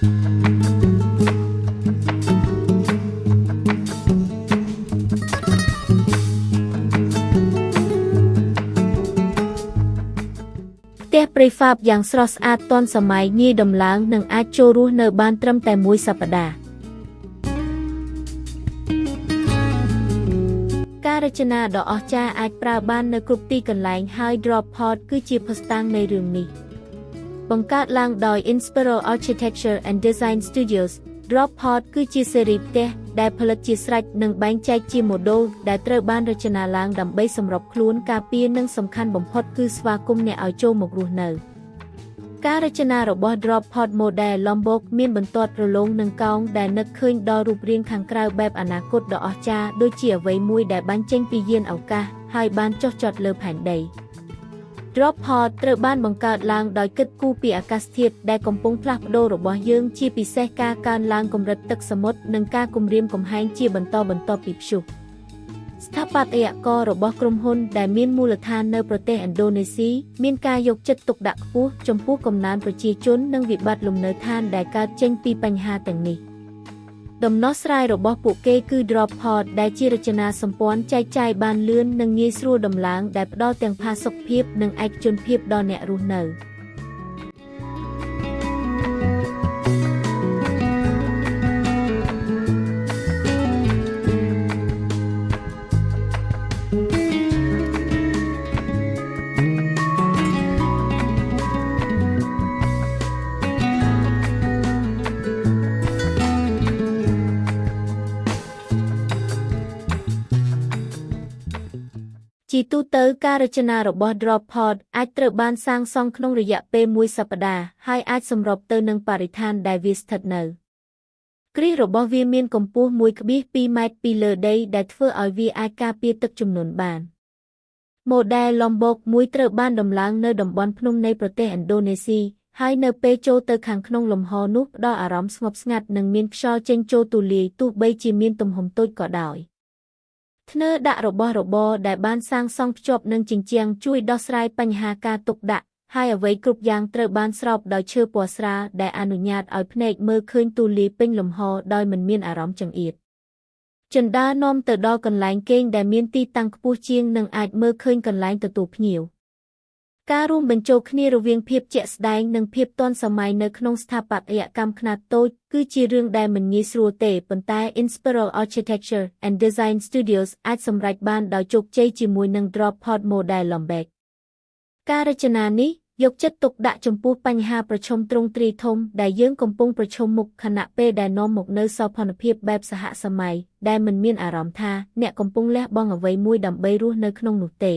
ផ្ទះព្រៃហ្វាបយ៉ាងស្រស់ស្អាតទាន់សម័យងាយដំឡើងនិងអាចចូលរស់នៅបានត្រឹមតែមួយសប្តាហ៍ការរចនាដ៏អស្ចារ្យអាចប្រើបាននៅគ្រប់ទីកន្លែងហើយ Drop Pod គឺជាភស្តុតាងនៃរឿងនេះបង្កើតឡើងដោយ Inspiral Architecture and Design Studios Drop Pod គឺជាស៊េរីផ្ទះដែលផលិតជាស្រេចនិងបែងចែកជាម៉ូដូលដែលត្រូវបានរចនាឡើងដើម្បីសម្របខ្លួនការពារនិងសំខាន់បំផុតគឺស្វាគមន៍អ្នកឲ្យចូលមករស់នៅការរចនារបស់ Drop Pod Model Lombok មានបន្ទាត់រលោងនិងកោងដែលនឹកឃើញដល់រូបរាងខាងក្រៅបែបអនាគតដ៏អស្ចារ្យដូចជាអ្វីមួយដែលបាញ់ចេញពីយានអវកាសហើយបានចុះចតលើផែនដី Drop Pod ត្រូវបានបង្កើតឡើងដោយគិតគូរពីអាកាសធាតុដែលកំពុងផ្លាស់ប្ដូររបស់យើងជាពិសេសការកើនឡើងកម្រិតទឹកសមុទ្រនិងការគំរាមកំហែងជាបន្តបន្ទាប់ពីព្យុះស្ថាបត្យកររបស់ក្រុមហ៊ុនដែលមានមូលដ្ឋាននៅប្រទេសឥណ្ឌូនេស៊ីមានការយកចិត្តទុកដាក់ខ្ពស់ចំពោះកំណើនប្រជាជននិងវិបត្តិលំនៅឋានដែលកើតចេញពីបញ្ហាទាំងនេះដំណោះស្រាយរបស់ពួកគេគឺ Drop Pod ដែលជារចនាសម្ព័ន្ធចែកចាយបានលឿននិងងាយស្រួលដំឡើងដែលផ្ដល់ទាំងផាសុកភាពនិងឯកជនភាពដល់អ្នករស់នៅជាទូទៅការរចនារបស់ Drop Pod អាចត្រូវបានសាងសង់ក្នុងរយៈពេលមួយសប្តាហ៍ហើយអាចសម្របទៅនឹងបរិស្ថានដែលវាស្ថិតនៅគ្រឹះរបស់វាមានកម្ពស់ 1.2 ម៉ែត្រពីលើដីដែលធ្វើឲ្យវាអាចការពារទឹកជំនន់បាន Model Lombok មួយត្រូវបានដំឡើងនៅតំបន់ភ្នំនៃប្រទេសឥណ្ឌូនេស៊ីហើយនៅពេលចូលទៅខាងក្នុងលំហនោះផ្ដល់អារម្មណ៍ស្ងប់ស្ងាត់និងមានខ្យល់ចេញចូលទូលាយទោះបីជាមានទំហំតូចក៏ដោយធ្នើដាក់របស់របរដែលបានសាងសង់ភ្ជាប់នឹងជញ្ជាំងជួយដោះស្រាយបញ្ហាការទុកដាក់ហើយអ្វីគ្រប់យ៉ាងត្រូវបានស្រោបដោយឈើពណ៌ស្រាលដែលអនុញ្ញាតឲ្យភ្នែកមើលឃើញទូលាយពេញលំហដោយមិនមានអារម្មណ៍ចង្អៀតជណ្ដើរនាំទៅដល់កន្លែងគេងដែលមានទីតាំងខ្ពស់ជាងនិងអាចមើលឃើញកន្លែងទទួលភ្ញៀវការរួមបញ្ចូលគ្នារវាងភាពជាក់ស្ដែងនិងភាពទាន់សម័យនៅក្នុងស្ថាបត្យកម្មខ្នាតតូចគឺជារឿងដែលមិនងាយស្រួលទេប៉ុន្តែ Inspiral Architecture and Design Studios អាចសម្រេចបានដោយជោគជ័យជាមួយនឹង Drop Pod Model Lombok ការរចនានេះយកចិត្តទុកដាក់ចំពោះបញ្ហាប្រឈមទ្រង់ទ្រាយធំដែលយើងកំពុងប្រឈមមុខខណៈពេលដែលនាំមកនូវសោភ័ណភាពបែបសហសម័យដែលមិនមានអារម្មណ៍ថាអ្នកកំពុងលះបង់អ្វីមួយដើម្បីរស់នៅក្នុងនោះទេ